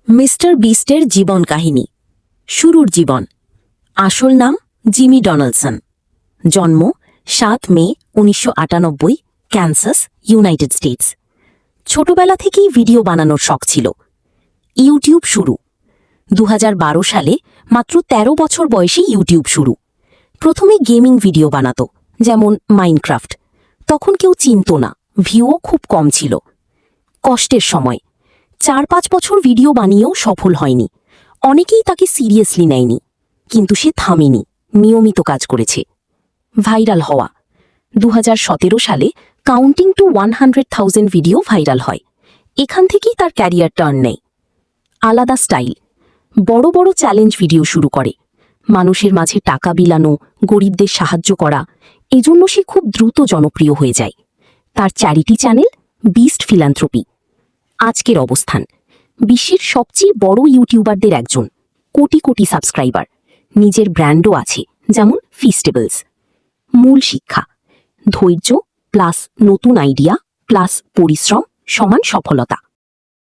Mister বিস্টের জীবন কাহিনী। শুরুর জীবন। আসল নাম জিমি ডোনাল্ডসন। জন্ম ৭ মে ১৯৯৮, ক্যানসাস, ইউনাইটেড স্টেটস। ছোটবেলা থেকেই ভিডিও বানানোর শখ ছিল। ইউটিউব শুরু ২০১২ সালে, মাত্র ১৩ বছর বয়সে ইউটিউব শুরু। প্রথমে গেমিং ভিডিও বানাতো, যেমন মাইনক্রাফট। তখন কেউ চিনত না, ভিউও খুব কম ছিল। কষ্টের সময় ৪-৫ বছর ভিডিও বানিয়েও সফল হয়নি। অনেকেই তাকে সিরিয়াসলি নেয়নি, কিন্তু সে থামেনি, নিয়মিত কাজ করেছে। ভাইরাল হওয়া ২০১৭ সালে কাউন্টিং টু 100,000 ভিডিও ভাইরাল হয়। এখান থেকেই তার ক্যারিয়ার টার্ন নেয়। আলাদা স্টাইল। বড় বড় চ্যালেঞ্জ ভিডিও শুরু করে, মানুষের মাঝে টাকা বিলানো, গরিবদের সাহায্য করা। এজন্য সে খুব দ্রুত জনপ্রিয় হয়ে যায়। তার চ্যারিটি চ্যানেল বিস্ট ফিলান্থ্রপি। আজকের অবস্থান, বিশ্বের সবচেয়ে বড় ইউটিউবারদের একজন, কোটি কোটি সাবস্ক্রাইবার। নিজের ব্র্যান্ডও আছে, যেমন ফিস্টেবলস। মূল শিক্ষা: ধৈর্য প্লাস নতুন আইডিয়া প্লাস পরিশ্রম সমান সফলতা।